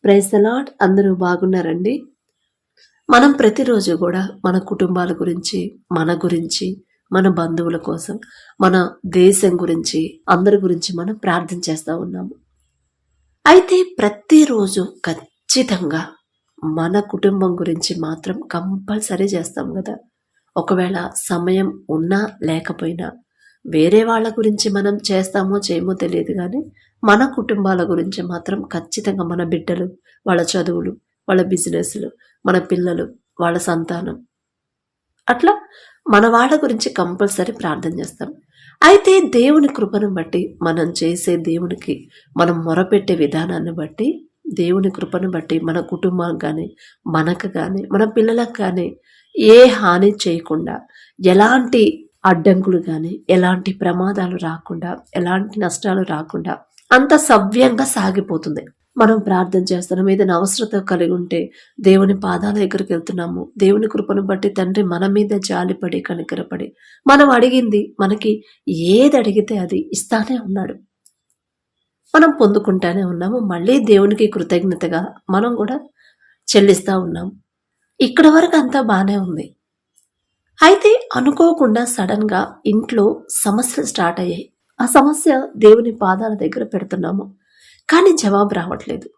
Praise the lord. అందరూ బాగున్నారండి? మనం ప్రతిరోజు కూడా మన కుటుంబాల గురించి, మన గురించి, మన బంధువుల కోసం, మన దేశం గురించి, అందరి గురించి మనం ప్రార్థన చేస్తూ ఉన్నాము. అయితే ప్రతిరోజు ఖచ్చితంగా మన కుటుంబం గురించి మాత్రం కంపల్సరీ చేస్తాం కదా. ఒకవేళ సమయం ఉన్నా లేకపోయినా వేరే వాళ్ళ గురించి మనం చేస్తామో చేయమో తెలియదు, కానీ మన కుటుంబాల గురించి మాత్రం ఖచ్చితంగా మన బిడ్డలు, వాళ్ళ చదువులు, వాళ్ళ బిజినెస్లు, మన పిల్లలు, వాళ్ళ సంతానం, అట్లా మన వాళ్ళ గురించి కంపల్సరీ ప్రార్థన చేస్తాం. అయితే దేవుని కృపను బట్టి, మనం చేసే దేవునికి మనం మొరపెట్టే విధానాన్ని బట్టి, దేవుని కృపను బట్టి మన కుటుంబానికి కానీ, మనకు కానీ, మన పిల్లలకు కానీ ఏ హాని చేయకుండా, ఎలాంటి అడ్డంకులు కానీ, ఎలాంటి ప్రమాదాలు రాకుండా, ఎలాంటి నష్టాలు రాకుండా అంత సవ్యంగా సాగిపోతుంది. మనం ప్రార్థన చేస్తున్నాం, ఏదైనా అవసరత కలిగి ఉంటే దేవుని పాదాల దగ్గరికి వెళ్తున్నాము. దేవుని కృపను బట్టి తండ్రి మన మీద జాలిపడి కనికరపడి మనం అడిగింది, మనకి ఏది అడిగితే అది ఇస్తానే ఉన్నాడు. మనం పొందుకుంటానే ఉన్నాము. మళ్ళీ దేవునికి కృతజ్ఞతగా మనం కూడా చెల్లిస్తూ ఉన్నాం. ఇక్కడ వరకు అంతా బాగానే ఉంది. అయితే అనుకోకుండా సడన్గా ఇంట్లో సమస్యలు స్టార్ట్ అయ్యాయి. ఆ సమస్య దేవుని పాదాల దగ్గర పెడుతున్నాము, కానీ జవాబు రావట్లేదు.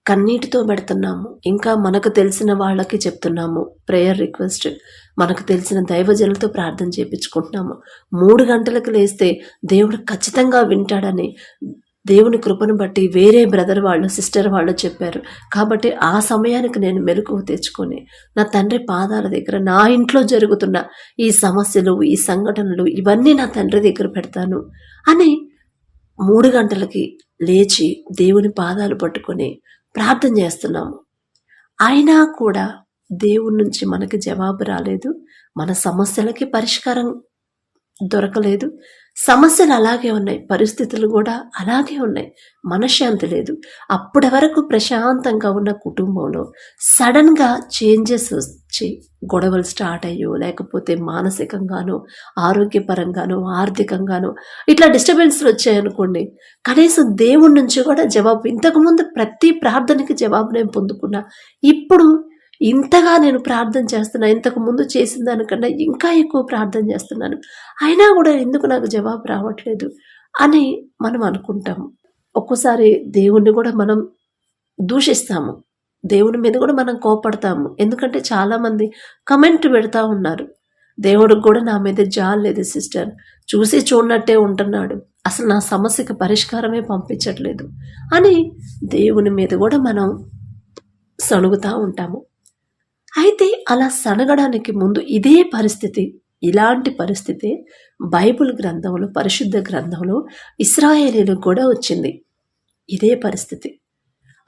కన్నీటితో పెడుతున్నాము, ఇంకా మనకు తెలిసిన వాళ్ళకి చెప్తున్నాము, ప్రేయర్ రిక్వెస్ట్, మనకు తెలిసిన దైవజనులతో ప్రార్థన చేయించుకుంటున్నాము. 3 గంటలకు లేస్తే దేవుడు ఖచ్చితంగా వింటాడని దేవుని కృపను బట్టి వేరే బ్రదర్ వాళ్ళు, సిస్టర్ వాళ్ళు చెప్పారు. కాబట్టి ఆ సమయానికి నేను మెలకువ తెచ్చుకొని నా తండ్రి పాదాల దగ్గర నా ఇంట్లో జరుగుతున్న ఈ సమస్యలు, ఈ సంఘటనలు ఇవన్నీ నా తండ్రి దగ్గర పెడతాను అని 3 గంటలకి లేచి దేవుని పాదాలు పట్టుకొని ప్రార్థన చేస్తున్నాము. అయినా కూడా దేవుడి నుంచి మనకి జవాబు రాలేదు. మన సమస్యలకి పరిష్కారం దొరకలేదు. సమస్యలు అలాగే ఉన్నాయి, పరిస్థితులు కూడా అలాగే ఉన్నాయి, మనశ్శాంతి లేదు. అప్పటి వరకు ప్రశాంతంగా ఉన్న కుటుంబంలో సడన్గా చేంజెస్ వచ్చి గొడవలు స్టార్ట్ అయ్యో, లేకపోతే మానసికంగానో, ఆరోగ్యపరంగానో, ఆర్థికంగానో ఇట్లా డిస్టర్బెన్స్లు వచ్చాయనుకోండి, కనీసం దేవుడి నుంచి కూడా జవాబు, ఇంతకుముందు ప్రతి ప్రార్థనకి జవాబు నేను పొందుకున్నా, ఇప్పుడు ఇంతగా నేను ప్రార్థన చేస్తున్నా, ఇంతకు ముందు చేసిన దానికన్నా ఇంకా ఎక్కువ ప్రార్థన చేస్తున్నాను, అయినా కూడా ఎందుకు నాకు జవాబు రావట్లేదు అని మనం అనుకుంటాము. ఒక్కోసారి దేవుణ్ణి కూడా మనం దూషిస్తాము, దేవుని మీద కూడా మనం కోపడతాము. ఎందుకంటే చాలామంది కమెంట్ పెడతా ఉన్నారు, దేవుడికి కూడా నా మీద జాలి లేదు సిస్టర్, చూసి చూడనట్టే ఉంటున్నాడు, అసలు నా సమస్యకి పరిష్కారమే పంపించట్లేదు అని దేవుని మీద కూడా మనం సణుగుతూ ఉంటాము. అయితే అలా సనగడానికి ముందు ఇదే పరిస్థితి, ఇలాంటి పరిస్థితి బైబిల్ గ్రంథంలో, పరిశుద్ధ గ్రంథంలో ఇశ్రాయేలీలకు కూడా వచ్చింది. ఇదే పరిస్థితి.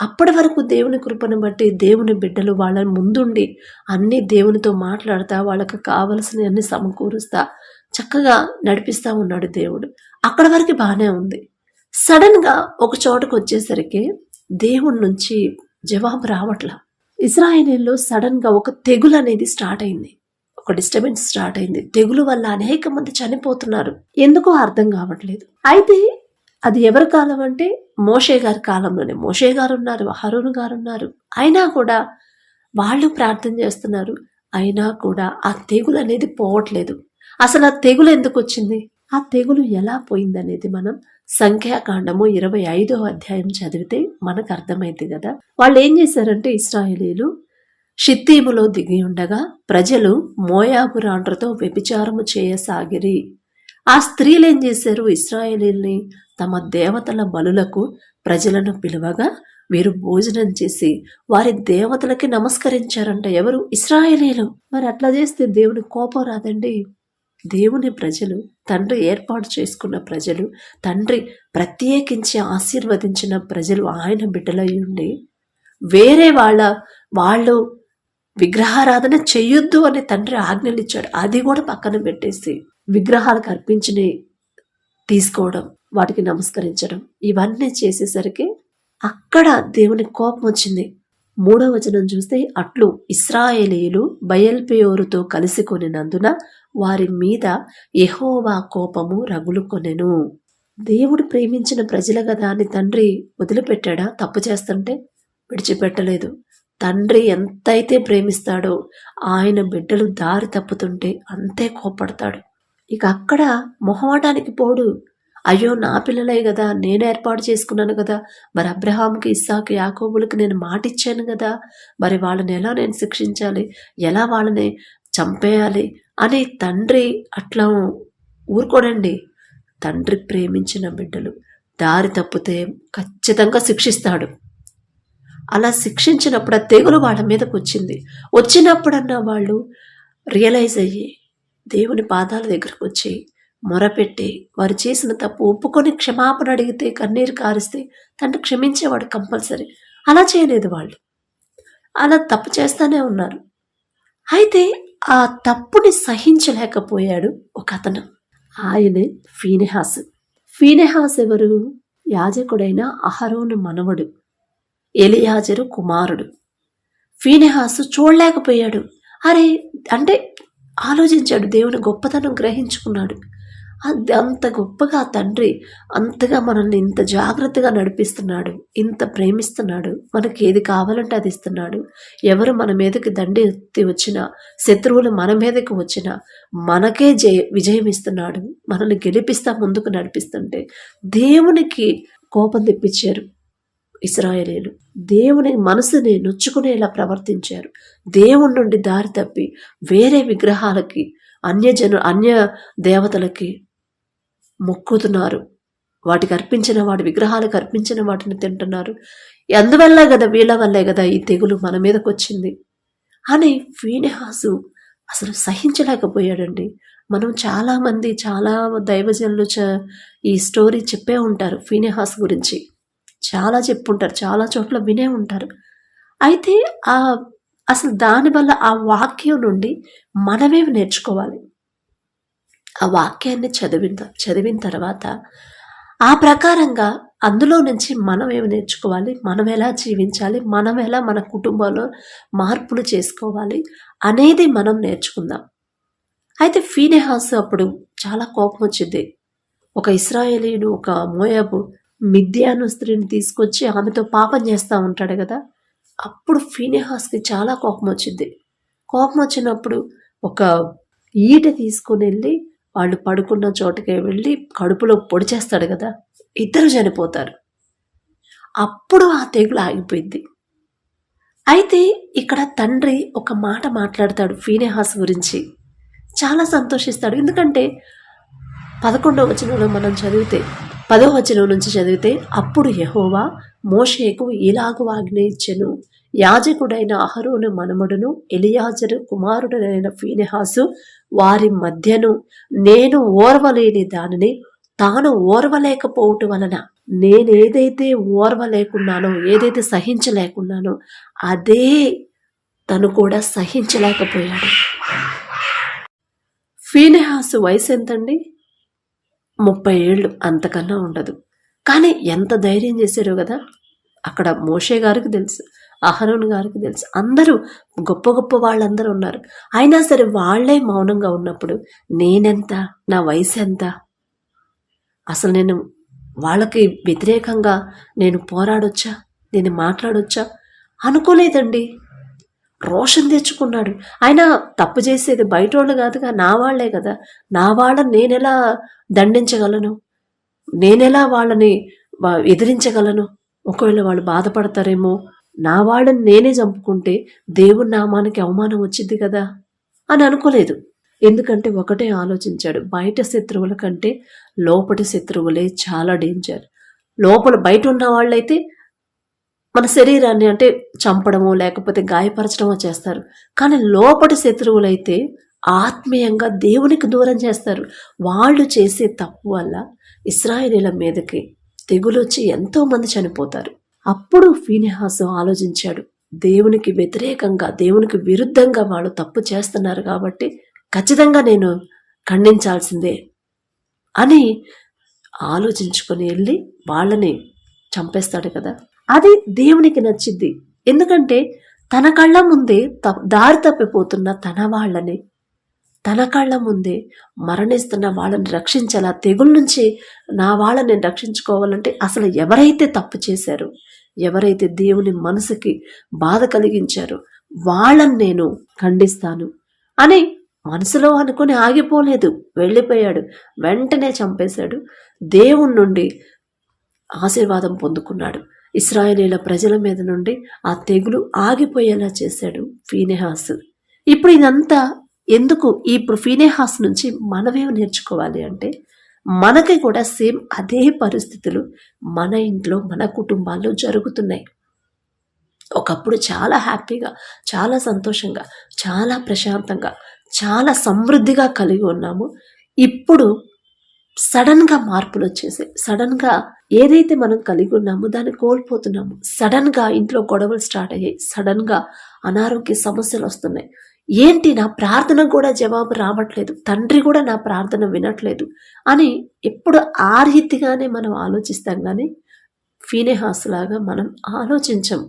అప్పటి వరకు దేవుని కృపను బట్టి దేవుని బిడ్డలు వాళ్ళ ముందుండి అన్నీ దేవునితో మాట్లాడుతూ, వాళ్ళకి కావలసిన అన్ని సమకూరుస్తా చక్కగా నడిపిస్తూ ఉన్నాడు దేవుడు. అక్కడి వరకు బాగానే ఉంది. సడన్గా ఒక చోటకు వచ్చేసరికి దేవుడి నుంచి జవాబు రావట్లా. ఇశ్రాయేలీల్లో సడన్గా ఒక తెగులు అనేది స్టార్ట్ అయింది, ఒక డిస్టర్బెన్స్ స్టార్ట్ అయింది. తెగులు వల్ల అనేక మంది చనిపోతున్నారు, ఎందుకో అర్థం కావట్లేదు. అయితే అది ఎవరి కాలం అంటే మోషే గారి కాలంలోనే. మోషే గారు ఉన్నారు, అహరోను గారు ఉన్నారు, అయినా కూడా వాళ్ళు ప్రార్థన చేస్తున్నారు, అయినా కూడా ఆ తెగులు అనేది పోవట్లేదు. అసలు ఆ తెగులు ఎందుకు వచ్చింది, ఆ తెగులు ఎలా పోయిందనేది మనం సంఖ్యాకాండము 25వ అధ్యాయం చదివితే మనకు అర్థమైంది కదా. వాళ్ళు ఏం చేశారంటే, ఇశ్రాయేలీలు షిత్తీములో దిగి ఉండగా ప్రజలు మోయాబు రాండ్రతో వ్యభిచారము చేయసాగిరి. ఆ స్త్రీలు ఏం చేశారు, ఇశ్రాయేలీల్ని తమ దేవతల బలులకు ప్రజలను పిలువగా వీరు భోజనం చేసి వారి దేవతలకి నమస్కరించారంట. ఎవరు? ఇశ్రాయేలీలు. మరి అట్లా చేస్తే దేవుని కోపం రాదండి? దేవుని ప్రజలు, తండ్రి ఏర్పాటు చేసుకున్న ప్రజలు, తండ్రి ప్రత్యేకించి ఆశీర్వదించిన ప్రజలు, ఆయన బిడ్డలై ఉండి వేరే వాళ్ళు విగ్రహారాధన చెయ్యొద్దు అని తండ్రి ఆజ్ఞలు ఇచ్చాడు. అది కూడా పక్కన పెట్టేసి విగ్రహాలకు అర్పించి తీసుకోవడం, వాటికి నమస్కరించడం, ఇవన్నీ చేసేసరికి అక్కడ దేవుని కోపం వచ్చింది. 3వ వచనం చూస్తే, అట్లు ఇశ్రాయేలీయులు బయల్పెయోరుతో కలిసి కొనినందున వారి మీద యెహోవా కోపము రగులుకొనెను. దేవుడు ప్రేమించిన ప్రజల కదా అని తండ్రి వదిలిపెట్టాడా తప్పు చేస్తుంటే? విడిచిపెట్టలేదు. తండ్రి ఎంతైతే ప్రేమిస్తాడో ఆయన బిడ్డలు దారి తప్పుతుంటే అంతే కోపడతాడు. ఇక అక్కడ మొహమాటానికి పోడు. అయ్యో నా పిల్లలే కదా, నేను ఏర్పాటు చేసుకున్నాను కదా, మరి అబ్రహాంకి, ఇస్సాకు, యాకోబులకి నేను మాటిచ్చాను కదా, మరి వాళ్ళని ఎలా నేను శిక్షించాలి, ఎలా వాళ్ళని చంపేయాలి అని తండ్రి అట్లా ఊరుకోడండి. తండ్రి ప్రేమించిన బిడ్డలు దారి తప్పితే ఖచ్చితంగా శిక్షిస్తాడు. అలా శిక్షించినప్పుడు ఆ తెగులు వాళ్ళ మీదకి వచ్చినప్పుడన్నా వాళ్ళు రియలైజ్ అయ్యి దేవుని పాదాల దగ్గరకు వచ్చి మొరపెట్టి వారు చేసిన తప్పు ఒప్పుకొని క్షమాపణ అడిగితే, కన్నీరు కారిస్తే తండ్రి క్షమించేవాడు కంపల్సరీ. అలా చేయలేదు వాళ్ళు, అలా తప్పు చేస్తానే ఉన్నారు. అయితే ఆ తప్పుని సహించలేకపోయాడు ఒక అతను. ఆయనే ఫీనెహాస్. ఫీనెహాస్ ఎవరు? యాజకుడైన అహరోను మనవడు, ఎలియాజరు కుమారుడు. ఫీనెహాసు చూడలేకపోయాడు. అరే అంటే ఆలోచించాడు, దేవుని గొప్పతనం గ్రహించుకున్నాడు. అంత గొప్పగా తండ్రి అంతగా మనల్ని ఇంత జాగ్రత్తగా నడిపిస్తున్నాడు, ఇంత ప్రేమిస్తున్నాడు, మనకి ఏది కావాలంటే అది ఇస్తున్నాడు. ఎవరు మన మీదకి దండి ఎత్తి వచ్చినా, శత్రువులు మన మీదకి వచ్చినా మనకే విజయం ఇస్తున్నాడు, మనల్ని గెలిపిస్తా ముందుకు నడిపిస్తుంటే దేవునికి కోపం తెప్పించారు ఇశ్రాయేలీయులు. దేవుని మనసుని నొచ్చుకునేలా ప్రవర్తించారు. దేవుని నుండి దారి తప్పి వేరే విగ్రహాలకి, అన్య దేవతలకి మొక్కుతున్నారు. వాటికి అర్పించిన వాటి విగ్రహాలకు అర్పించిన వాటిని తింటున్నారు. అందువల్ల కదా, వీళ్ళ వల్లే కదా ఈ తెగులు మన మీదకి వచ్చింది అని ఫీనెహాసు అసలు సహించలేకపోయాడండి. మనం చాలామంది, చాలా దైవజనులు ఈ స్టోరీ చెప్పే ఉంటారు ఫీనెహాస్ గురించి, చాలా చెప్పుంటారు, చాలా చోట్ల వినే ఉంటారు. అయితే అసలు దానివల్ల ఆ వాక్యం నుండి మనమేమి నేర్చుకోవాలి? ఆ వాక్యాన్ని చదివిన తర్వాత ఆ ప్రకారంగా అందులో నుంచి మనం ఏమి నేర్చుకోవాలి, మనం ఎలా జీవించాలి, మనం ఎలా మన కుటుంబంలో మార్పులు చేసుకోవాలి అనేది మనం నేర్చుకుందాం. అయితే ఫీనెహాస్ అప్పుడు చాలా కోపం వచ్చింది. ఒక ఇశ్రాయేలీయుడు, ఒక మోయాబు మిద్యాను స్త్రీని తీసుకొచ్చి ఆమెతో పాపం చేస్తూ ఉంటాడు కదా, అప్పుడు ఫీనెహాస్కి చాలా కోపం వచ్చింది. కోపం వచ్చినప్పుడు ఒక ఈట తీసుకుని వెళ్ళి వాళ్ళు పడుకున్న చోటుకే వెళ్ళి కడుపులో పొడి చేస్తాడు కదా, ఇద్దరు చనిపోతారు. అప్పుడు ఆ తెగులు ఆగిపోయింది. అయితే ఇక్కడ తండ్రి ఒక మాట మాట్లాడతాడు ఫీనెహాస్ గురించి, చాలా సంతోషిస్తాడు. ఎందుకంటే 11వ వచనంలో మనం చదివితే, 10వ వచనం నుంచి చదివితే, అప్పుడు యెహోవా మోషేకు ఇలాగు ఆజ్ఞ ఇచ్చెను, యాజకుడైన అహరోను మనమడును ఎలియాజరు కుమారుడైన ఫీనెహాసు వారి మధ్యను నేను ఓర్వలేని దానిని తాను ఓర్వలేకపోవటం వలన, నేనేదైతే ఓర్వలేకున్నానో, ఏదైతే సహించలేకున్నానో అదే తను కూడా సహించలేకపోయాడు. ఫీనెహాసు వయసు ఎంతండి? 30 ఏళ్ళు, అంతకన్నా ఉండదు. కానీ ఎంత ధైర్యం చేశారో కదా. అక్కడ మోషే గారికి తెలుసు, అహరోను గారికి తెలుసు, అందరూ గొప్ప గొప్ప వాళ్ళందరూ ఉన్నారు. అయినా సరే వాళ్లే మౌనంగా ఉన్నప్పుడు నేనెంత, నా వయసు ఎంత, అసలు నేను వాళ్ళకి వ్యతిరేకంగా నేను పోరాడొచ్చా, నేను మాట్లాడొచ్చా అనుకోలేదండి. రోషం తెచ్చుకున్నాడు. ఆయన తప్పు చేసేది బయట వాళ్ళు కాదుగా, నా వాళ్లే కదా, నా వాళ్ళని నేనెలా దండించగలను, నేనెలా వాళ్ళని ఎదిరించగలను, ఒకవేళ వాళ్ళు బాధపడతారేమో, నా వాళ్ళని నేనే చంపుకుంటే దేవుని నామానికి అవమానం వచ్చింది కదా అని అనుకోలేదు. ఎందుకంటే ఒకటే ఆలోచించాడు, బయట శత్రువుల కంటే లోపటి శత్రువులే చాలా డేంజర్. బయట ఉన్న వాళ్ళైతే మన శరీరాన్ని అంటే చంపడమో లేకపోతే గాయపరచడమో చేస్తారు, కానీ లోపటి శత్రువులైతే ఆత్మీయంగా దేవునికి దూరం చేస్తారు. వాళ్ళు చేసే తప్పు వల్ల ఇశ్రాయేలీయుల మీదకి తెగులొచ్చి ఎంతో మంది చనిపోతారు. అప్పుడు ఫీనెహాసు ఆలోచించాడు, దేవునికి వ్యతిరేకంగా, దేవునికి విరుద్ధంగా వాళ్ళు తప్పు చేస్తున్నారు కాబట్టి ఖచ్చితంగా నేను ఖండించాల్సిందే అని ఆలోచించుకొని వెళ్ళి వాళ్ళని చంపేస్తాడు కదా. అది దేవునికి నచ్చింది. ఎందుకంటే తన కళ్ళ ముందే దారి తప్పిపోతున్న తన వాళ్ళని, తన కళ్ళ ముందే మరణిస్తున్న వాళ్ళని రక్షించాలా, తెగుల నుంచి నా వాళ్ళని రక్షించుకోవాలంటే అసలు ఎవరైతే తప్పు చేశారో, ఎవరైతే దేవుని మనసుకి బాధ కలిగించారో వాళ్ళని నేను ఖండిస్తాను అని మనసులో అనుకుని ఆగిపోలేదు, వెళ్ళిపోయాడు, వెంటనే చంపేశాడు. దేవుని నుండి ఆశీర్వాదం పొందుకున్నాడు. ఇశ్రాయేలీల ప్రజల మీద నుండి ఆ తెగులు ఆగిపోయేలా చేశాడు ఫీనెహాసు. ఇప్పుడు ఇదంతా ఎందుకు? ఇప్పుడు ఫీనెహాస్ నుంచి మనమేం నేర్చుకోవాలి అంటే, మనకి కూడా సేమ్ అదే పరిస్థితులు మన ఇంట్లో మన కుటుంబాల్లో జరుగుతున్నాయి. ఒకప్పుడు చాలా హ్యాపీగా, చాలా సంతోషంగా, చాలా ప్రశాంతంగా, చాలా సమృద్ధిగా కలిగి ఉన్నాము. ఇప్పుడు సడన్గా మార్పులు వచ్చేసాయి. సడన్గా ఏదైతే మనం కలిగి ఉన్నామో దాన్ని కోల్పోతున్నాము. సడన్గా ఇంట్లో గొడవలు స్టార్ట్ అయ్యాయి. సడన్గా అనారోగ్య సమస్యలు వస్తున్నాయి. ఏంటి, నా ప్రార్థన కూడా జవాబు రావట్లేదు, తండ్రి కూడా నా ప్రార్థన వినట్లేదు అని ఎప్పుడు ఆ రీతిగానే మనం ఆలోచిస్తాం. కానీ ఫీనెహాస్ లాగా మనం ఆలోచించం.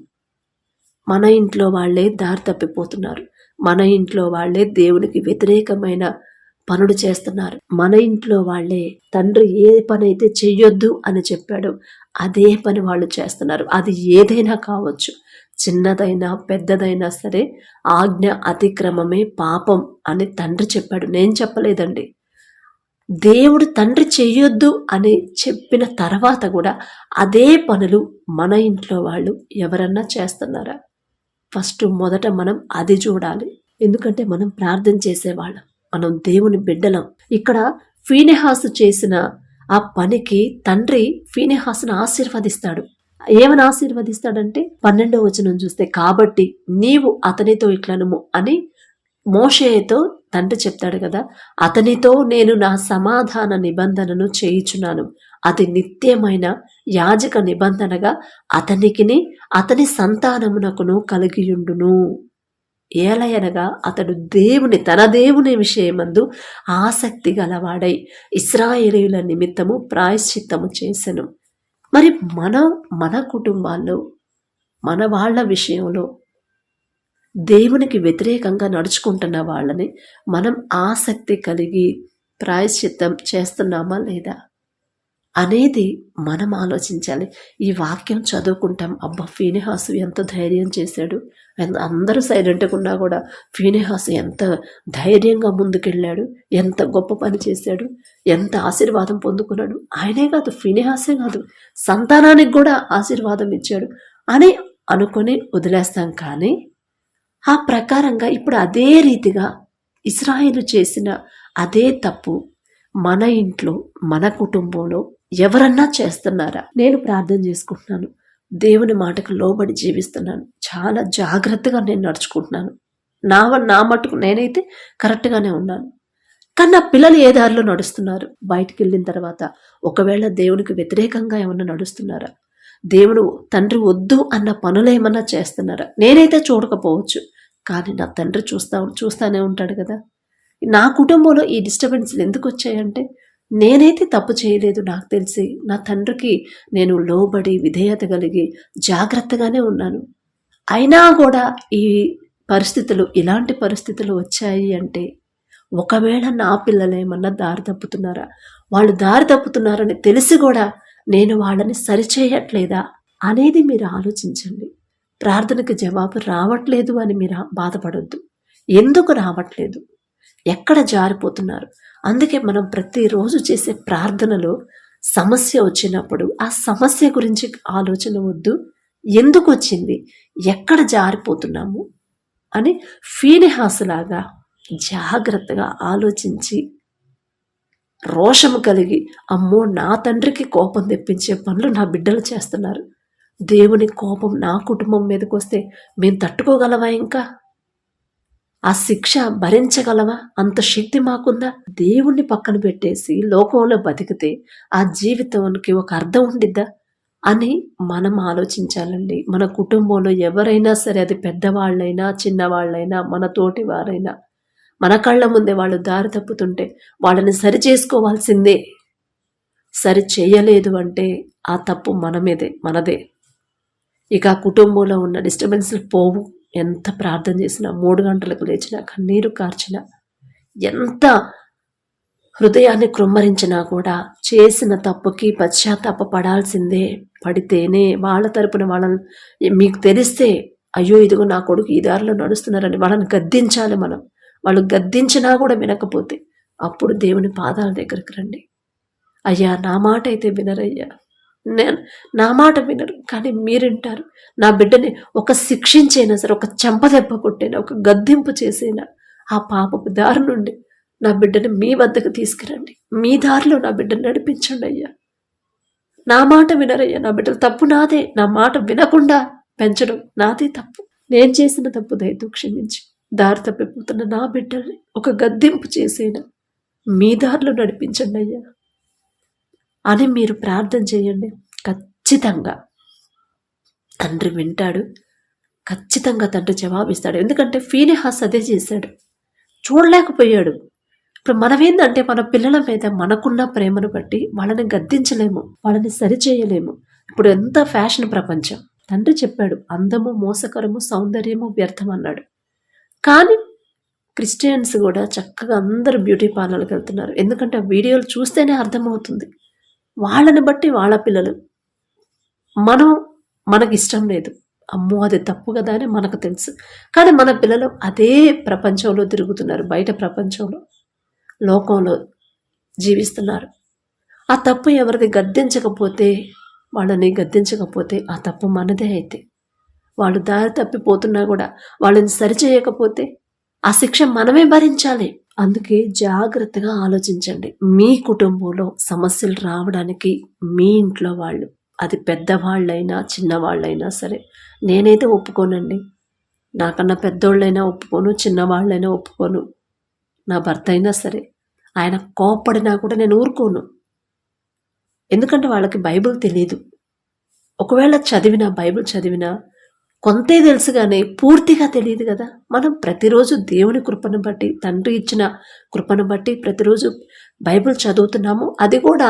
మన ఇంట్లో వాళ్ళే దారి తప్పిపోతున్నారు, మన ఇంట్లో వాళ్ళే దేవునికి వ్యతిరేకమైన పనులు చేస్తున్నారు, మన ఇంట్లో వాళ్ళే తండ్రి ఏ పని అయితే చెయ్యొద్దు అని చెప్పాడో అదే పని వాళ్ళు చేస్తున్నారు. అది ఏదైనా కావచ్చు, చిన్నదైనా పెద్దదైనా సరే ఆజ్ఞ అతిక్రమమే పాపం అని తండ్రి చెప్పాడు, నేను చెప్పలేదండి. దేవుడు తండ్రి చెయ్యొద్దు అని చెప్పిన తర్వాత కూడా అదే పనులు మన ఇంట్లో వాళ్ళు ఎవరన్నా చేస్తున్నారా? మొదట మనం అది చూడాలి. ఎందుకంటే మనం ప్రార్థన చేసేవాళ్ళం, మనం దేవుని బిడ్డలం. ఇక్కడ ఫీనెహాసు చేసిన ఆ పనికి తండ్రి ఫీనెహాసును ఆశీర్వదిస్తాడు. ఏమని ఆశీర్వదిస్తాడంటే 12వ వచనం చూస్తే, కాబట్టి నీవు అతనితో ఇట్లనుము అని మోషేతో తండ్రి చెప్తాడు కదా, అతనితో నేను నా సమాధాన నిబంధనను చేయుచున్నాను, అది నిత్యమైన యాజక నిబంధనగా అతనికిని అతని సంతానమునకును కలిగియుండును. ఏలయనగా అతడు తన దేవుని విషయమందు ఆసక్తి గలవాడై ఇశ్రాయేలీయుల నిమిత్తము ప్రాయశ్చిత్తము చేసెను. మరి మన కుటుంబాల్లో మన వాళ్ళ విషయంలో దేవునికి వ్యతిరేకంగా నడుచుకుంటున్న వాళ్ళని మనం ఆసక్తి కలిగి ప్రాయశ్చిత్తం చేస్తున్నామా లేదా అనేది మనం ఆలోచించాలి. ఈ వాక్యం చదువుకుంటాం, అబ్బా ఫీనెహాసు ఎంత ధైర్యం చేశాడు, అందరూ సైలెంట్గా ఉన్నా కూడా ఫీనెహాసు ఎంత ధైర్యంగా ముందుకెళ్ళాడు, ఎంత గొప్ప పని చేశాడు, ఎంత ఆశీర్వాదం పొందుకున్నాడు. ఆయనే కాదు, ఫీనెహాసే కాదు, సంతానానికి కూడా ఆశీర్వాదం ఇచ్చాడు అని అనుకొని వదిలేస్తాం. కానీ ఆ ప్రకారంగా ఇప్పుడు అదే రీతిగా ఇశ్రాయేలు చేసిన అదే తప్పు మన ఇంట్లో మన కుటుంబంలో ఎవరన్నా చేస్తున్నారా? నేను ప్రార్థన చేసుకుంటున్నాను, దేవుని మాటకు లోబడి జీవిస్తున్నాను, చాలా జాగ్రత్తగా నేను నడుచుకుంటున్నాను, నా మటుకు నేనైతే కరెక్ట్గానే ఉన్నాను. కానీ నా పిల్లలు ఏ దారిలో నడుస్తున్నారు? బయటికి వెళ్ళిన తర్వాత ఒకవేళ దేవునికి వ్యతిరేకంగా ఏమన్నా నడుస్తున్నారా? దేవుడు తండ్రి వద్దు అన్న పనులు ఏమన్నా చేస్తున్నారా? నేనైతే చూడకపోవచ్చు, కానీ నా తండ్రి చూస్తానే ఉంటాడు కదా. నా కుటుంబంలో ఈ డిస్టర్బెన్స్లు ఎందుకు వచ్చాయంటే నేనైతే తప్పు చేయలేదు, నాకు తెలిసి నా తండ్రికి నేను లోబడి విధేయత కలిగి జాగ్రత్తగానే ఉన్నాను. అయినా కూడా ఈ పరిస్థితులు, ఇలాంటి పరిస్థితులు వచ్చాయి అంటే ఒకవేళ నా పిల్లలు ఏమన్నా దారి తప్పుతున్నారా? వాళ్ళు దారి తప్పుతున్నారని తెలిసి కూడా నేను వాళ్ళని సరిచేయట్లేదా అనేది మీరు ఆలోచించండి. ప్రార్థనకు జవాబు రావట్లేదు అని మీరు బాధపడొద్దు. ఎందుకు రావట్లేదు? ఎక్కడ జారిపోతున్నారు? అందుకే మనం ప్రతిరోజు చేసే ప్రార్థనలో సమస్య వచ్చినప్పుడు ఆ సమస్య గురించి ఆలోచన వద్దు, ఎందుకు వచ్చింది, ఎక్కడ జారిపోతున్నాము అని ఫీనెహాసులాగా జాగ్రత్తగా ఆలోచించి రోషము కలిగి, అమ్మో నా తండ్రికి కోపం తెప్పించే పనులు నా బిడ్డలు చేస్తున్నారు, దేవుని కోపం నా కుటుంబం మీదకి వస్తే మేము తట్టుకోగలవా? ఇంకా ఆ శిక్ష భరించగలవా? అంత శక్తి మాకుందా? దేవుణ్ణి పక్కన పెట్టేసి లోకంలో బతికితే ఆ జీవితానికి ఒక అర్థం ఉండిద్దా అని మనం ఆలోచించాలండి. మన కుటుంబంలో ఎవరైనా సరే, అది పెద్దవాళ్ళైనా చిన్నవాళ్ళైనా మన తోటి వారైనా, మన కళ్ళ ముందే వాళ్ళు దారి తప్పుతుంటే వాళ్ళని సరి చేసుకోవాల్సిందే. సరి చేయలేదు అంటే ఆ తప్పు మనదే. ఇక ఆ కుటుంబంలో ఉన్న డిస్టర్బెన్స్లు పోవు. ఎంత ప్రార్థన చేసినా, 3 గంటలకు లేచినా, కన్నీరు కార్చినా, ఎంత హృదయాన్ని కృమ్మరించినా కూడా చేసిన తప్పుకి పశ్చాత్తాప పడాల్సిందే. పడితేనే వాళ్ళ తరపున వాళ్ళని మీకు తెలిస్తే అయ్యో ఇదిగో నా కొడుకు ఈ దారిలో నడుస్తున్నారని వాళ్ళని గద్దించాలి మనం. వాళ్ళు గద్దించినా కూడా వినకపోతే అప్పుడు దేవుని పాదాల దగ్గరికి రండి. అయ్యా నా మాట అయితే వినరయ్యా, నేను నా మాట వినరు కానీ మీరింటారు. నా బిడ్డని ఒక శిక్షించైనా సరే, ఒక చెంపదెబ్బ కొట్టైనా, ఒక గద్దింపు చేసైనా ఆ పాపపు దారి నుండి నా బిడ్డని మీ వద్దకు తీసుకురండి. మీ దారిలో నా బిడ్డను నడిపించండి అయ్యా. నా మాట వినరయ్యా. నా బిడ్డలు తప్పు నాదే. నా మాట వినకుండా పెంచడం నాదే తప్పు. నేను చేసిన తప్పు దయతో క్షమించి దారి తప్పిపోతున్న నా బిడ్డల్ని ఒక గద్దింపు చేసైనా మీ దారిలో నడిపించండి అయ్యా అని మీరు ప్రార్థన చేయండి. ఖచ్చితంగా తండ్రి వింటాడు. ఖచ్చితంగా తండ్రి జవాబిస్తాడు. ఎందుకంటే ఫీనెహాస్ అదే చేశాడు, చూడలేకపోయాడు. ఇప్పుడు మనమేందంటే మన పిల్లల మీద మనకున్న ప్రేమను బట్టి వాళ్ళని గద్దించలేము, వాళ్ళని సరిచేయలేము. ఇప్పుడు ఎంత ఫ్యాషన్ ప్రపంచం. తండ్రి చెప్పాడు అందము మోసకరము, సౌందర్యము వ్యర్థం అన్నాడు. కానీ క్రిస్టియన్స్ కూడా చక్కగా అందరూ బ్యూటీ పార్లర్కి వెళ్తున్నారు. ఎందుకంటే ఆ వీడియోలు చూస్తేనే అర్థమవుతుంది. వాళ్ళని బట్టి వాళ్ళ పిల్లలు, మనకి ఇష్టం లేదు, అమ్మో అది తప్పు కదా అని మనకు తెలుసు. కానీ మన పిల్లలు అదే ప్రపంచంలో తిరుగుతున్నారు, బయట ప్రపంచంలో, లోకంలో జీవిస్తున్నారు. ఆ తప్పు ఎవరిది గద్దించకపోతే, వాళ్ళని గద్దించకపోతే ఆ తప్పు మనదే. అయితే వాళ్ళు దారి తప్పిపోతున్నా కూడా వాళ్ళని సరిచేయకపోతే ఆ శిక్ష మనమే భరించాలి. అందుకే జాగ్రత్తగా ఆలోచించండి. మీ కుటుంబంలో సమస్యలు రావడానికి మీ ఇంట్లో వాళ్ళు, అది పెద్దవాళ్ళైనా చిన్నవాళ్ళైనా సరే, నేనైతే ఒప్పుకోనండి. నాకన్నా పెద్దోళ్ళైనా ఒప్పుకోను, చిన్నవాళ్ళైనా ఒప్పుకోను. నా భర్త అయినా సరే, ఆయన కోప్పడినా కూడా నేను ఊరుకోను. ఎందుకంటే వాళ్ళకి బైబిల్ తెలియదు. ఒకవేళ బైబిల్ చదివినా కొంతే తెలుసు కానీ పూర్తిగా తెలియదు కదా. మనం ప్రతిరోజు దేవుని కృపను బట్టి, తండ్రి ఇచ్చిన కృపను బట్టి ప్రతిరోజు బైబిల్ చదువుతున్నాము. అది కూడా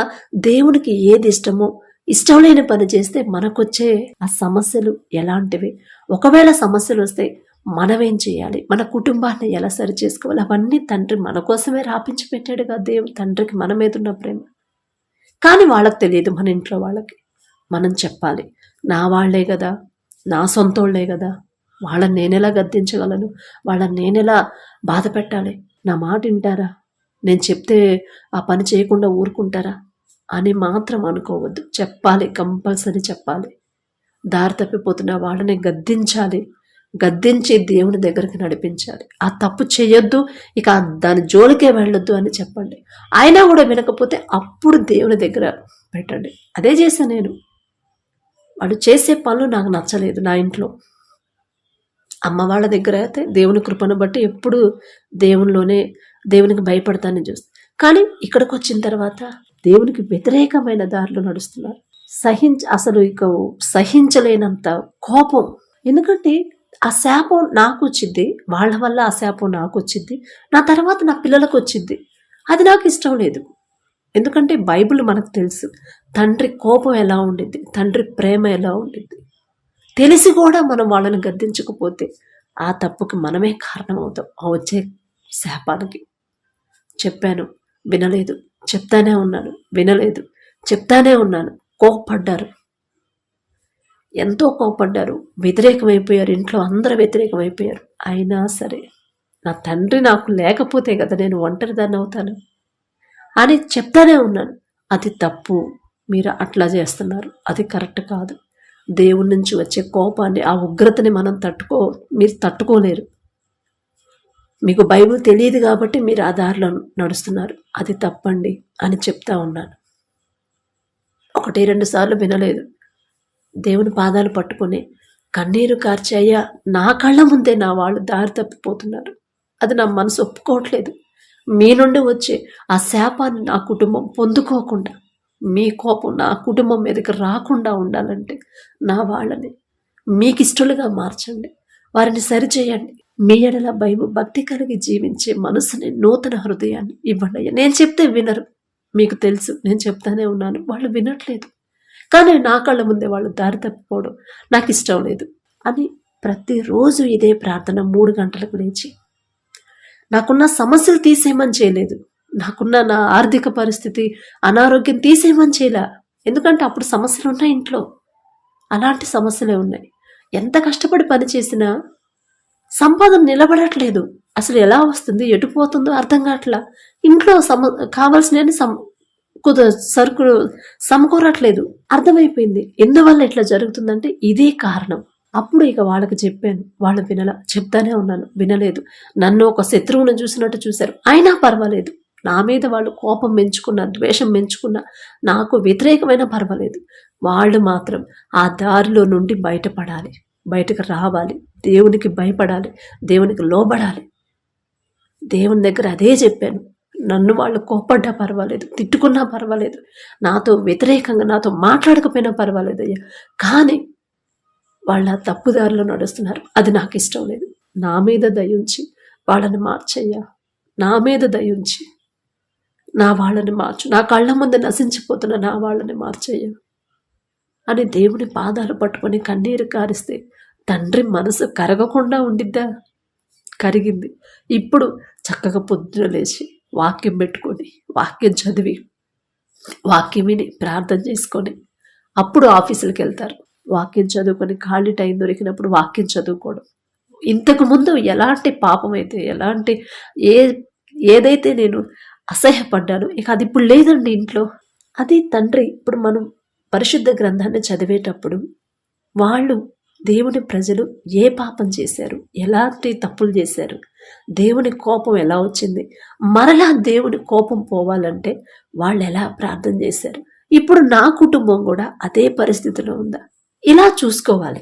దేవునికి ఏది ఇష్టమో, ఇష్టం లేని పని చేస్తే మనకొచ్చే ఆ సమస్యలు ఎలాంటివి, ఒకవేళ సమస్యలు వస్తే మనమేం చేయాలి, మన కుటుంబాన్ని ఎలా సరి చేసుకోవాలి, అవన్నీ తండ్రి మన కోసమే రాపించి పెట్టాడుగా. దేవుడు తండ్రికి మన మీద ఉన్న ప్రేమ. కానీ వాళ్ళకి తెలియదు. మన ఇంట్లో వాళ్ళకి మనం చెప్పాలి. నా వాళ్లే కదా, నా సొంతోళ్లే కదా, వాళ్ళని నేనెలా గద్దించగలను, వాళ్ళని నేనెలా బాధ పెట్టాలి, నా మాట వింటారా, నేను చెప్తే ఆ పని చేయకుండా ఊరుకుంటారా అని మాత్రం అనుకోవద్దు. చెప్పాలి, కంపల్సరీ చెప్పాలి. దారి తప్పిపోతున్న వాళ్ళని గద్దించాలి, గద్దించి దేవుని దగ్గరికి నడిపించాలి. ఆ తప్పు చేయొద్దు, ఇక దాని జోలికే వెళ్ళొద్దు అని చెప్పండి. అయినా కూడా వినకపోతే అప్పుడు దేవుని దగ్గర పెట్టండి. అదే చేశాను నేను. వాడు చేసే పనులు నాకు నచ్చలేదు. నా ఇంట్లో అమ్మ వాళ్ళ దగ్గర అయితే దేవుని కృపను బట్టి ఎప్పుడు దేవునికి భయపడతానని చూస్తాను. కానీ ఇక్కడికి వచ్చిన తర్వాత దేవునికి వ్యతిరేకమైన దారిలో నడుస్తున్నారు. అసలు ఇక సహించలేనంత కోపం. ఎందుకంటే ఆ శాపం నాకు వచ్చింది, వాళ్ళ వల్ల ఆ శాపం నాకు వచ్చింది, నా తర్వాత నా పిల్లలకు వచ్చింది. అది నాకు ఇష్టం లేదు. ఎందుకంటే బైబిల్ మనకు తెలుసు తండ్రి కోపం ఎలా ఉండిద్ది, తండ్రి ప్రేమ ఎలా ఉండిద్ది. తెలిసి కూడా మనం వాళ్ళని గద్దించకపోతే ఆ తప్పుకి మనమే కారణం అవుతాం, ఆ వచ్చే శాపానికి. చెప్పాను, వినలేదు, చెప్తానే ఉన్నాను, వినలేదు, చెప్తానే ఉన్నాను. కోపడ్డారు, ఎంతో కోపడ్డారు, వ్యతిరేకమైపోయారు. ఇంట్లో అందరూ వ్యతిరేకమైపోయారు. అయినా సరే నా తండ్రి నాకు లేకపోతే కదా నేను ఒంటరిదాన్ని అవుతాను అని చెప్తానే ఉన్నాను. అది తప్పు, మీరు అట్లా చేస్తున్నారు, అది కరెక్ట్ కాదు. దేవుడి నుంచి వచ్చే కోపాన్ని, ఆ ఉగ్రతని మీరు తట్టుకోలేరు. మీకు బైబిల్ తెలియదు కాబట్టి మీరు ఆ దారిలో నడుస్తున్నారు, అది తప్పండి అని చెప్తా ఉన్నాను. 1-2 సార్లు వినలేదు. దేవుని పాదాలు పట్టుకొని కన్నీరు కార్చి, అయ్యా నా కళ్ళ ముందే నా వాళ్ళు దారి తప్పిపోతున్నారు, అది నా మనసు ఒప్పుకోవట్లేదు. మీ నుండి వచ్చే ఆ శాపాన్ని నా కుటుంబం పొందుకోకుండా, మీ కోపం నా కుటుంబం మీదకి రాకుండా ఉండాలంటే నా వాళ్ళని మీకు ఇష్టలుగా మార్చండి, వారిని సరిచేయండి. మీ ఎడల భక్తి కలిగి జీవించే మనసుని, నూతన హృదయాన్ని ఇవ్వండి. నేను చెప్తే వినరు, మీకు తెలుసు, నేను చెప్తానే ఉన్నాను, వాళ్ళు వినట్లేదు. కానీ నా కళ్ళ ముందే వాళ్ళు దారి తప్పిపోవడం నాకు ఇష్టం లేదు అని ప్రతిరోజు ఇదే ప్రార్థన. 3 గంటలకు లేచి, నాకున్న సమస్యలు తీసేయమని చేయలేదు, నాకున్న ఆర్థిక పరిస్థితి, అనారోగ్యం తీసేయమని చేయలే. ఎందుకంటే అప్పుడు సమస్యలు ఉన్నాయి ఇంట్లో. అలాంటి సమస్యలే ఉన్నాయి. ఎంత కష్టపడి పని చేసినా సంపాదన నిలబడట్లేదు. అసలు ఎలా వస్తుంది, ఎటు పోతుందో అర్థం కావట్లా. ఇంట్లో కావాల్సిన సరుకులు సమకూరట్లేదు. అర్థమైపోయింది ఎందువల్ల ఇట్లా జరుగుతుందంటే ఇదే కారణం. అప్పుడు ఇక వాళ్ళకి చెప్పాను, వాళ్ళు చెప్తానే ఉన్నాను, వినలేదు. నన్ను ఒక శత్రువును చూసినట్టు చూశారు. అయినా పర్వాలేదు, నా మీద వాళ్ళు కోపం పెంచుకున్న, ద్వేషం పెంచుకున్న, నాకు వ్యతిరేకమైన పర్వాలేదు. వాళ్ళు మాత్రం ఆ దారిలో నుండి బయటపడాలి, బయటకు రావాలి, దేవునికి భయపడాలి, దేవునికి లోబడాలి. దేవుని దగ్గర అదే చెప్పాను. నన్ను వాళ్ళు కోపడ్డా పర్వాలేదు, తిట్టుకున్నా పర్వాలేదు, నాతో వ్యతిరేకంగా నాతో మాట్లాడకపోయినా పర్వాలేదు అయ్యా, కానీ వాళ్ళ తప్పుదారిలో నడుస్తున్నారు, అది నాకు ఇష్టం లేదు. నా మీద దయుంచి వాళ్ళని మార్చయ్యా, నా మీద దయుంచి నా వాళ్ళని మార్చు, నా కళ్ళ ముందు నశించిపోతున్న నా వాళ్ళని మార్చయ్యా అని దేవుని పాదాలు పట్టుకొని కన్నీరు కారిస్తే తండ్రి మనసు కరగకుండా ఉండిద్దా? కరిగింది. ఇప్పుడు చక్కగా పొద్దున లేచి వాక్యం పెట్టుకొని, వాక్యం చదివి, వాక్యం విని, ప్రార్థన చేసుకొని అప్పుడు ఆఫీసులకు వెళ్తారు. వాక్యం చదువుకొని ఖాళీ టైం దొరికినప్పుడు వాక్యం చదువుకోవడం. ఇంతకు ముందు ఎలాంటి పాపం అయితే, ఎలాంటి ఏదైతే నేను అసహ్యపడ్డాను, ఇక అది ఇప్పుడు లేదండి ఇంట్లో. అది తండ్రి ఇప్పుడు మనం పరిశుద్ధ గ్రంథాన్ని చదివేటప్పుడు వాళ్ళు దేవుని ప్రజలు ఏ పాపం చేశారు, ఎలాంటి తప్పులు చేశారు, దేవుని కోపం ఎలా వచ్చింది, మరలా దేవుని కోపం పోవాలంటే వాళ్ళు ఎలా ప్రార్థన చేశారు, ఇప్పుడు నా కుటుంబం కూడా అదే పరిస్థితిలో ఉందా, ఇలా చూసుకోవాలి.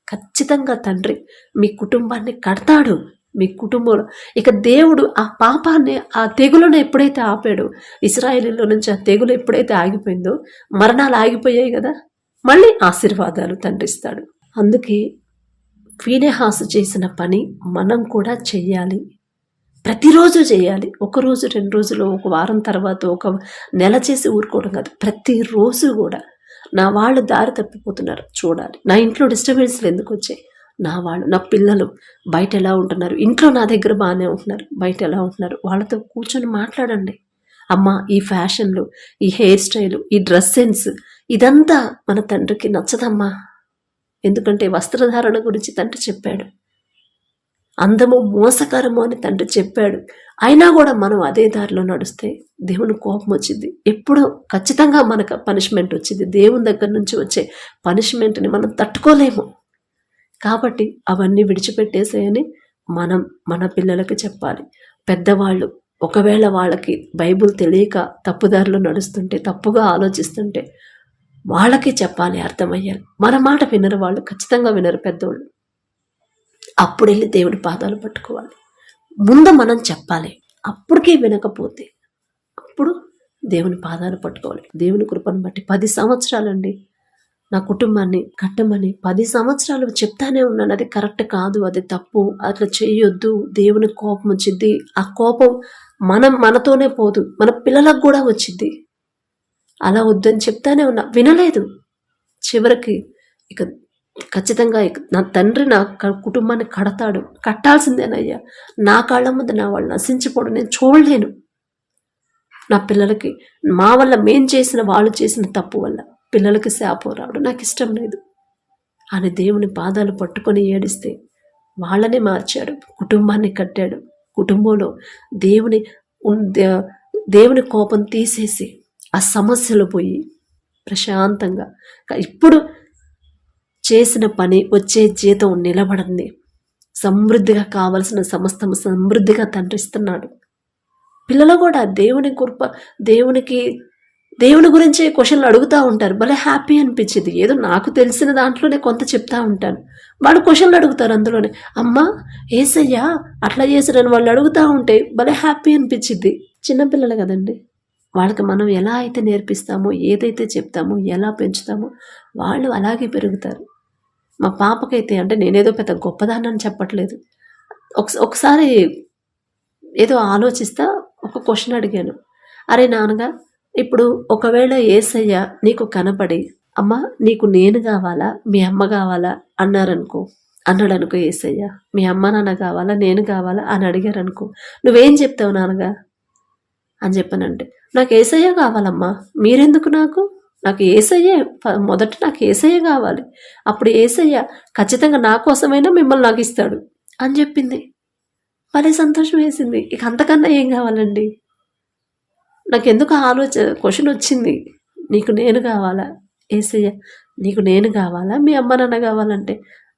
ఖచ్చితంగా తండ్రి మీ కుటుంబాన్ని కడతాడు. మీ కుటుంబంలో ఇక దేవుడు ఆ పాపాన్ని, ఆ తెగులను ఎప్పుడైతే ఆపాడో, ఇశ్రాయేలీలో నుంచి ఆ తెగులు ఎప్పుడైతే ఆగిపోయిందో, మరణాలు ఆగిపోయాయి కదా, మళ్ళీ ఆశీర్వాదాలు తండ్రిస్తాడు. అందుకే ఫీనెహాసు చేసిన పని మనం కూడా చెయ్యాలి, ప్రతిరోజు చేయాలి. ఒకరోజు 2 రోజులు, ఒక వారం తర్వాత, ఒక నెల చేసి ఊరుకోవడం కాదు, ప్రతిరోజు కూడా నా వాళ్ళు దారి తప్పిపోతున్నారు చూడాలి. నా ఇంట్లో డిస్టర్బెన్స్లు ఎందుకు వచ్చాయి, నా వాళ్ళు, నా పిల్లలు బయట ఎలా ఉంటున్నారు, ఇంట్లో నా దగ్గర బాగానే ఉంటున్నారు, బయట ఎలా ఉంటున్నారు, వాళ్ళతో కూర్చొని మాట్లాడండి. అమ్మ, ఈ ఫ్యాషన్లు, ఈ హెయిర్ స్టైలు, ఈ డ్రెస్ సెన్స్, ఇదంతా మన తండ్రికి నచ్చదమ్మా. ఎందుకంటే వస్త్రధారణ గురించి తండ్రి చెప్పాడు, అందము మోసకరము అని తండ్రి చెప్పాడు. అయినా కూడా మనం అదే దారిలో నడుస్తే దేవుని కోపం వచ్చింది. ఎప్పుడో ఖచ్చితంగా మనకు పనిష్మెంట్ వచ్చింది. దేవుని దగ్గర నుంచి వచ్చే పనిష్మెంట్ని మనం తట్టుకోలేము. కాబట్టి అవన్నీ విడిచిపెట్టేసేయని మనం మన పిల్లలకి చెప్పాలి. పెద్దవాళ్ళు ఒకవేళ వాళ్ళకి బైబుల్ తెలియక తప్పుదారిలో నడుస్తుంటే, తప్పుగా ఆలోచిస్తుంటే వాళ్ళకి చెప్పాలి, అర్థమయ్యాలి. మన మాట వినరు వాళ్ళు, ఖచ్చితంగా వినరు పెద్దోళ్ళు. అప్పుడు వెళ్ళి దేవుడి పాదాలు పట్టుకోవాలి. ముందు మనం చెప్పాలి. అప్పటికే వినకపోతే అప్పుడు దేవుని పాదాలు పట్టుకోవాలి. దేవుని కృపను బట్టి 10 సంవత్సరాలండి నా కుటుంబాన్ని కట్టమని 10 సంవత్సరాలు చెప్తానే ఉన్నాను. అది కరెక్ట్ కాదు, అది తప్పు, అట్లా చేయొద్దు, దేవుని కోపం వచ్చింది. ఆ కోపం మనతోనే పోదు, మన పిల్లలకు కూడా వచ్చింది. అలా వద్దని చెప్తానే ఉన్నా, వినలేదు. చివరికి ఇక ఖచ్చితంగా నా తండ్రి నా కుటుంబాన్ని కడతాడు, కట్టాల్సిందేనయ్యా. నా కాళ్ళ ముందు నా వాళ్ళు నశించిపోవడం నేను చూడలేను. నా పిల్లలకి మా వల్ల వాళ్ళు చేసిన తప్పు వల్ల పిల్లలకి శాపం రావడం నాకు ఇష్టం లేదు అని దేవుని పాదాలు పట్టుకొని ఏడిస్తే వాళ్ళని మార్చాడు, కుటుంబాన్ని కట్టాడు. కుటుంబంలో దేవుని కోపం తీసేసి ఆ సమస్యలు పోయి ప్రశాంతంగా ఇప్పుడు చేసిన పని వచ్చే జీతం నిలబడింది. సమృద్ధిగా కావలసిన సమస్తం సమృద్ధిగా తండ్రిస్తున్నాడు. పిల్లలు కూడా దేవుని కృప, దేవుని గురించే క్వశ్చన్లు అడుగుతూ ఉంటారు. భలే హ్యాపీ అనిపించింది. ఏదో నాకు తెలిసిన దాంట్లోనే కొంత చెప్తా ఉంటాను, వాళ్ళు క్వశ్చన్లు అడుగుతారు. అందులోనే అమ్మ ఏసయ్యా అట్లా చేసారని వాళ్ళు అడుగుతూ ఉంటే భలే హ్యాపీ అనిపించింది. చిన్నపిల్లలు కదండి, వాళ్ళకి మనం ఎలా అయితే నేర్పిస్తామో, ఏదైతే చెప్తామో, ఎలా పెంచుతామో వాళ్ళు అలాగే పెరుగుతారు. మా పాపకైతే, అంటే నేనేదో పెద్ద గొప్పదాన్నని చెప్పట్లేదు, ఒకసారి ఏదో ఆలోచిస్తా ఒక క్వశ్చన్ అడిగాను. అరే నాన్నగా, ఇప్పుడు ఒకవేళ యేసయ్య నీకు కనపడి అమ్మ నీకు నేను కావాలా మీ అమ్మ కావాలా అన్నాడనుకో యేసయ్య, మీ అమ్మ నాన్న కావాలా నేను కావాలా అని అడిగారనుకో, నువ్వేం చెప్తావు నాన్నగా అని చెప్పానంటే, నాకు యేసయ్య కావాలమ్మా, మీరెందుకు, నాకు యేసయ్యే మొదట నాకు యేసయ్య కావాలి. అప్పుడు యేసయ్య ఖచ్చితంగా నా కోసమైనా మిమ్మల్ని నాకు ఇస్తాడు అని చెప్పింది. భలే సంతోషం వేసింది. ఇక అంతకన్నా ఏం కావాలండి? నాకెందుకు క్వశ్చన్ వచ్చింది. నీకు నేను కావాలా యేసయ్య? నీకు నేను కావాలా? మీ అమ్మ నాన్న కావాలంటే,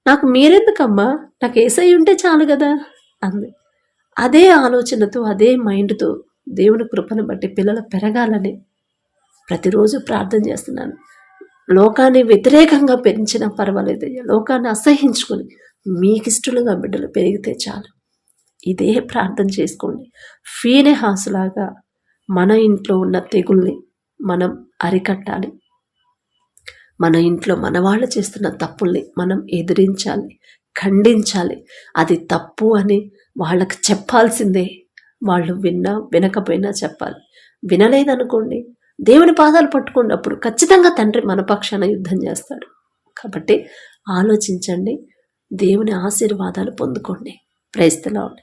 నాకు మీరెందుకమ్మా? నాకు యేసయ్య ఉంటే చాలు కదా అంది. అదే ఆలోచనతో, అదే మైండ్తో దేవుని కృపను బట్టి పిల్లలు పెరగాలని ప్రతిరోజు ప్రార్థన చేస్తున్నాను. లోకాన్ని వ్యతిరేకంగా పెంచినా పర్వాలేదయ్యా, లోకాన్ని అసహించుకొని మీకిష్టలుగా బిడ్డలు పెరిగితే చాలు. ఇదే ప్రార్థన చేసుకోండి. ఫీనెహాసులాగా మన ఇంట్లో ఉన్న తెగుల్ని మనం అరికట్టాలి. మన ఇంట్లో మన వాళ్ళు చేస్తున్న తప్పుల్ని మనం ఎదిరించాలి, ఖండించాలి. అది తప్పు అని వాళ్ళకి చెప్పాల్సిందే. వాళ్ళు విన్నా వినకపోయినా చెప్పాలి. వినలేదనుకోండి, దేవుని పాదాలు పట్టుకున్నప్పుడు ఖచ్చితంగా తండ్రి మన పక్షాన యుద్ధం చేస్తాడు. కాబట్టి ఆలోచించండి, దేవుని ఆశీర్వాదాలు పొందుకోండి. Praise the lord.